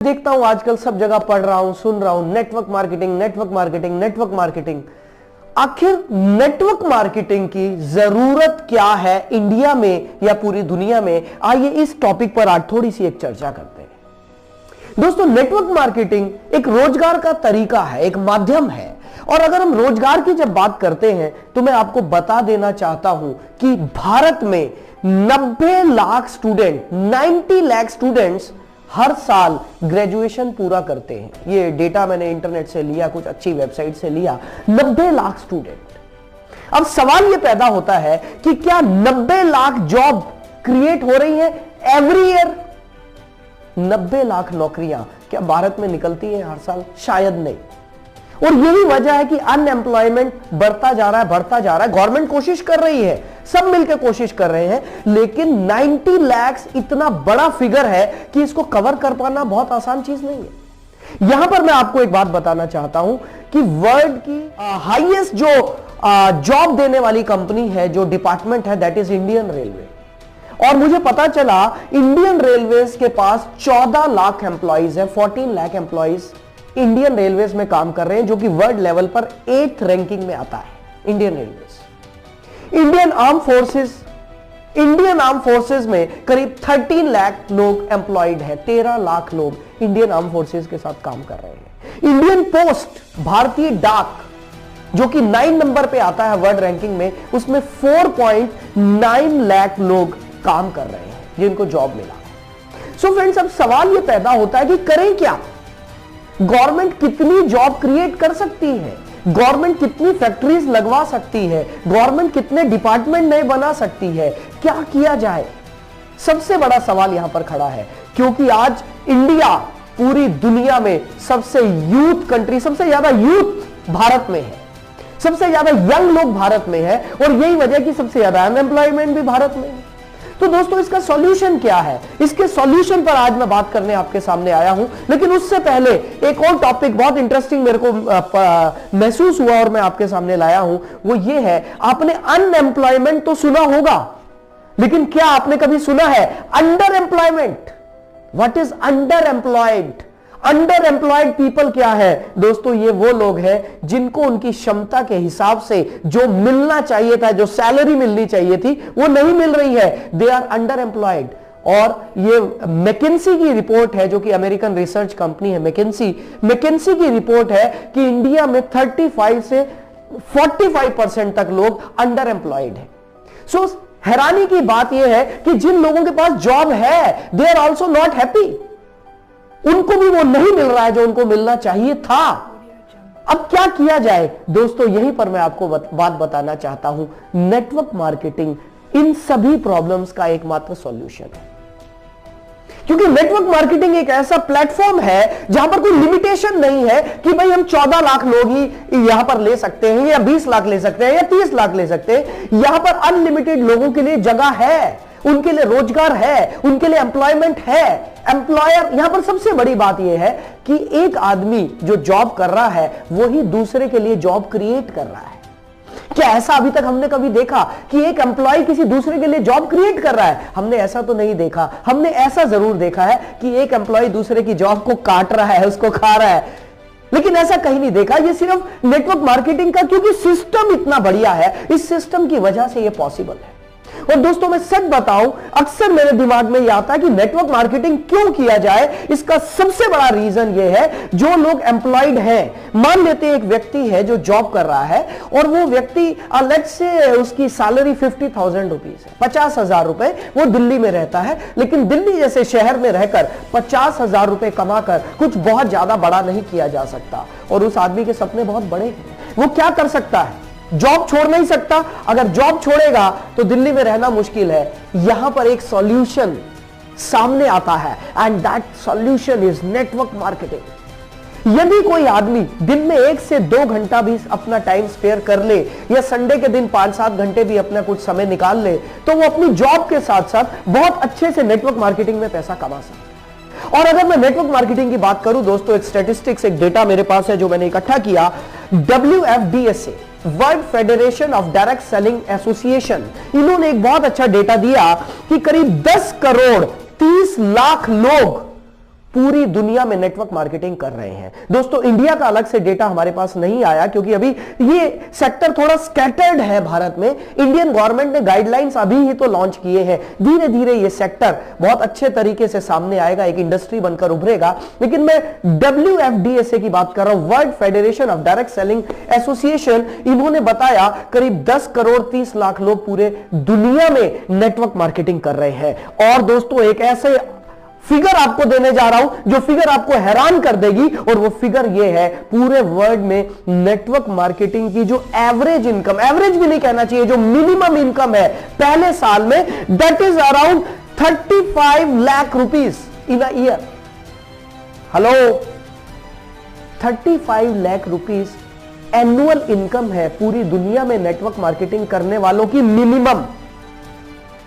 देखता हूं आजकल सब जगह पढ़ रहा हूं, सुन रहा हूं, network marketing, network marketing, network marketing. आखिर नेटवर्क मार्केटिंग की जरूरत क्या है इंडिया में या पूरी दुनिया में? आइए इस टॉपिक पर आज थोड़ी सी एक चर्चा करते हैं। दोस्तों, नेटवर्क मार्केटिंग एक रोजगार का तरीका है, एक माध्यम है। और अगर हम रोजगार की जब बात करते हैं तो मैं आपको बता देना चाहता हूं कि भारत में 90 लाख स्टूडेंट, 90 लाख स्टूडेंट्स हर साल ग्रेजुएशन पूरा करते हैं। ये डेटा मैंने इंटरनेट से लिया, कुछ अच्छी वेबसाइट से लिया। 90 लाख स्टूडेंट। अब सवाल ये पैदा होता है कि क्या 90 लाख जॉब क्रिएट हो रही है एवरी ईयर? 90 लाख नौकरियां क्या भारत में निकलती है हर साल? शायद नहीं। और यही वजह है कि अनएम्प्लॉयमेंट बढ़ता जा रहा है, बढ़ता जा रहा है। गवर्नमेंट कोशिश कर रही है, सब मिलकर कोशिश कर रहे हैं, लेकिन 90 लाख इतना बड़ा फिगर है कि इसको कवर कर पाना बहुत आसान चीज नहीं है। यहां पर मैं आपको एक बात बताना चाहता हूं कि वर्ल्ड की हाईएस्ट जो जॉब देने वाली कंपनी है, जो डिपार्टमेंट है, दैट इज इंडियन रेलवे। और मुझे पता चला इंडियन रेलवेज के पास 14 लाख एम्प्लॉइज है, 14 लाख एम्प्लॉइज इंडियन रेलवेज में काम कर रहे हैं, जो कि वर्ल्ड लेवल पर 8th रैंकिंग में आता है। Indian railways, Indian arm forces में करीब 13 लाख लोग एम्प्लॉयड है। 13 लाख लोग इंडियन आर्म फोर्सेस के साथ काम कर रहे हैं। इंडियन पोस्ट, भारतीय डाक, जो कि 9 नंबर पे आता है वर्ल्ड रैंकिंग में, उसमें 4.9 लाख लोग काम कर रहे हैं जिनको जॉब मिला। सो फ्रेंड्स, अब सवाल यह पैदा होता है कि करें क्या? गवर्नमेंट कितनी जॉब क्रिएट कर सकती है? गवर्नमेंट कितनी फैक्ट्रीज लगवा सकती है? गवर्नमेंट कितने डिपार्टमेंट नए बना सकती है? क्या किया जाए? सबसे बड़ा सवाल यहां पर खड़ा है, क्योंकि आज इंडिया पूरी दुनिया में सबसे यूथ कंट्री, सबसे ज्यादा यूथ भारत में है, सबसे ज्यादा यंग लोग भारत में है, और यही वजह कि सबसे ज्यादा अनएम्प्लॉयमेंट भी भारत में है। तो दोस्तों, इसका सॉल्यूशन क्या है? इसके सॉल्यूशन पर आज मैं बात करने आपके सामने आया हूं। लेकिन उससे पहले एक और टॉपिक बहुत इंटरेस्टिंग मेरे को महसूस हुआ और मैं आपके सामने लाया हूं। वो ये है, आपने अनएम्प्लॉयमेंट तो सुना होगा, लेकिन क्या आपने कभी सुना है under employment? What is under employed? Under employed people क्या है? दोस्तों, ये वो लोग हैं जिनको उनकी क्षमता के हिसाब से जो मिलना चाहिए था, जो सैलरी मिलनी चाहिए थी, वो नहीं मिल रही है। They are underemployed. और ये मैकिन्सी की रिपोर्ट है, जो कि अमेरिकन रिसर्च कंपनी है मैकिन्सी की रिपोर्ट है कि इंडिया में 35 से 45% तक लोग अंडर एम्प्लॉयड है। सो हैरानी की बात यह है कि जिन लोगों के पास जॉब है, they are also not happy. उनको भी वो नहीं मिल रहा है जो उनको मिलना चाहिए था। अब क्या किया जाए? दोस्तों, यहीं पर मैं आपको बात बताना चाहता हूं। नेटवर्क मार्केटिंग इन सभी प्रॉब्लम्स का एकमात्र सॉल्यूशन है, क्योंकि नेटवर्क मार्केटिंग एक ऐसा प्लेटफॉर्म है जहां पर कोई लिमिटेशन नहीं है कि भाई हम 14 लाख लोग ही यहां पर ले सकते हैं, या 20 लाख ले सकते हैं, या 30 लाख ले सकते हैं। यहां पर अनलिमिटेड लोगों के लिए जगह है, उनके लिए रोजगार है, उनके लिए एम्प्लॉयमेंट है। एम्प्लॉयर, यहां पर सबसे बड़ी बात यह है कि एक आदमी जो जॉब कर रहा है वही दूसरे के लिए जॉब क्रिएट कर रहा है। क्या ऐसा अभी तक हमने कभी देखा कि एक एम्प्लॉय किसी दूसरे के लिए जॉब क्रिएट कर रहा है? हमने ऐसा तो नहीं देखा। हमने ऐसा जरूर देखा है कि एक एम्प्लॉय दूसरे की जॉब को काट रहा है, उसको खा रहा है, लेकिन ऐसा कहीं नहीं देखा। ये सिर्फ नेटवर्क मार्केटिंग का, क्योंकि सिस्टम इतना बढ़िया है, इस सिस्टम की वजह से ये पॉसिबल है। और दोस्तों, मैं सच बताऊं, अक्सर मेरे दिमाग में यह आता है कि नेटवर्क मार्केटिंग क्यों किया जाए। इसका सबसे बड़ा रीजन यह है, जो लोग एम्प्लॉयड हैं, मान लेते हैं एक व्यक्ति है जो जॉब कर रहा है, और वो व्यक्ति लेट्स से उसकी सैलरी 50,000 रुपीज है, 50,000 रुपए। वो दिल्ली में रहता है, लेकिन दिल्ली जैसे शहर में रहकर 50,000 रुपए कमाकर कुछ बहुत ज्यादा बड़ा नहीं किया जा सकता। और उस आदमी के सपने बहुत बड़े हैं। वो क्या कर सकता है? जॉब छोड़ नहीं सकता। अगर जॉब छोड़ेगा तो दिल्ली में रहना मुश्किल है। यहां पर एक सॉल्यूशन सामने आता है, and that solution is network marketing. यदि कोई आदमी दिन में 1 से 2 घंटा भी अपना टाइम स्पेयर कर ले, या संडे के दिन 5-7 घंटे भी अपना कुछ समय निकाल ले, तो वो अपनी जॉब के साथ साथ बहुत अच्छे से नेटवर्क मार्केटिंग में पैसा कमा सकता है। और अगर मैं नेटवर्क मार्केटिंग की बात करूं दोस्तों, एक स्टैटिस्टिक्स, एक डेटा मेरे पास है जो मैंने इकट्ठा किया। WFDSA, world federation of direct selling association, इन्होंने एक बहुत अच्छा डेटा दिया कि करीब 10 करोड़ 30 लाख लोग पूरी दुनिया में नेटवर्क मार्केटिंग कर रहे हैं। दोस्तों इंडिया का अलग से डेटा हमारे पास नहीं आया क्योंकि अभी ये सेक्टर थोड़ा स्कैटर्ड है भारत में। इंडियन गवर्नमेंट ने गाइडलाइंस अभी ही तो लॉन्च किए हैं, धीरे धीरे ये सेक्टर बहुत अच्छे तरीके से सामने आएगा, एक इंडस्ट्री बनकर उभरेगा। लेकिन मैं WFDSA की बात कर रहा हूं, world federation of direct selling association, इन्होंने बताया करीब 10 करोड़ 30 लाख लोग पूरे दुनिया में नेटवर्क मार्केटिंग कर रहे हैं। और दोस्तों एक ऐसे फिगर आपको देने जा रहा हूं जो फिगर आपको हैरान कर देगी, और वो फिगर ये है पूरे वर्ल्ड में नेटवर्क मार्केटिंग की जो एवरेज इनकम, एवरेज भी नहीं कहना चाहिए, जो मिनिमम इनकम है पहले साल में, that is around 35 lakh rupees in a year. Hello, 35 lakh rupees annual income है पूरी दुनिया में नेटवर्क मार्केटिंग करने वालों की मिनिमम।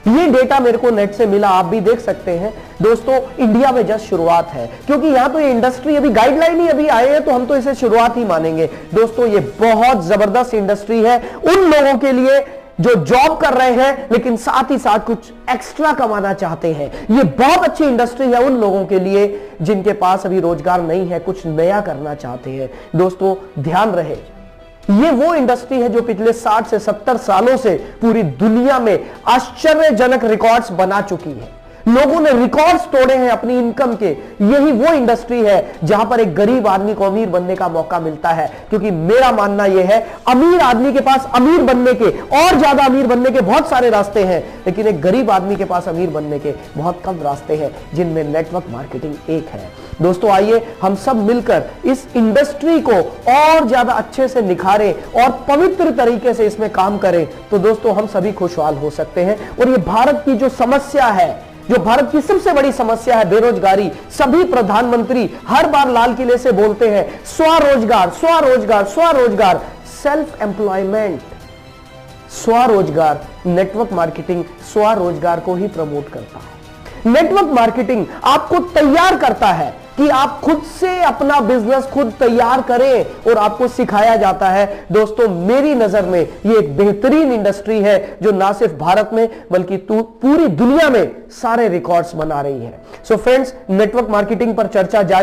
ये डेटा मेरे को नेट से मिला, आप भी देख सकते हैं। दोस्तों इंडिया में जस्ट शुरुआत है क्योंकि यहां तो ये इंडस्ट्री अभी गाइडलाइन ही अभी आए हैं, तो हम तो इसे शुरुआत ही मानेंगे। दोस्तों ये बहुत जबरदस्त इंडस्ट्री है उन लोगों के लिए जो जॉब कर रहे हैं लेकिन साथ ही साथ कुछ एक्स्ट्रा कमाना चाहते हैं। ये बहुत अच्छी इंडस्ट्री है उन लोगों के लिए जिनके पास अभी रोजगार नहीं है, कुछ नया करना चाहते हैं। दोस्तों ध्यान रहे, ये वो इंडस्ट्री है जो पिछले 60 से 70 सालों से पूरी दुनिया में आश्चर्यजनक रिकॉर्ड्स बना चुकी है। लोगों ने रिकॉर्ड्स तोड़े हैं अपनी इनकम के। यही वो इंडस्ट्री है जहां पर एक गरीब आदमी को अमीर बनने का मौका मिलता है, क्योंकि मेरा मानना यह है अमीर आदमी के पास अमीर बनने के और ज्यादा अमीर बनने के बहुत सारे रास्ते हैं, लेकिन एक गरीब आदमी के पास अमीर बनने के बहुत कम रास्ते हैं, जिनमें नेटवर्क मार्केटिंग एक है। दोस्तों आइए हम सब मिलकर इस इंडस्ट्री को और ज्यादा अच्छे से निखारें और पवित्र तरीके से इसमें काम करें, तो दोस्तों हम सभी खुशहाल हो सकते हैं। और ये भारत की जो समस्या है, जो भारत की सबसे बड़ी समस्या है, बेरोजगारी, सभी प्रधानमंत्री हर बार लाल किले से बोलते हैं स्वरोजगार स्वरोजगार स्वरोजगार, सेल्फ एम्प्लॉयमेंट, स्वरोजगार। नेटवर्क मार्केटिंग स्वरोजगार को ही प्रमोट करता है। नेटवर्क मार्केटिंग आपको तैयार करता है कि आप खुद से अपना बिजनेस खुद तैयार करें, और आपको सिखाया जाता है। दोस्तों मेरी नजर में ये एक बेहतरीन इंडस्ट्री है जो ना सिर्फ भारत में बल्कि पूरी दुनिया में सारे रिकॉर्ड्स बना रही है। सो फ्रेंड्स, नेटवर्क मार्केटिंग पर चर्चा जारी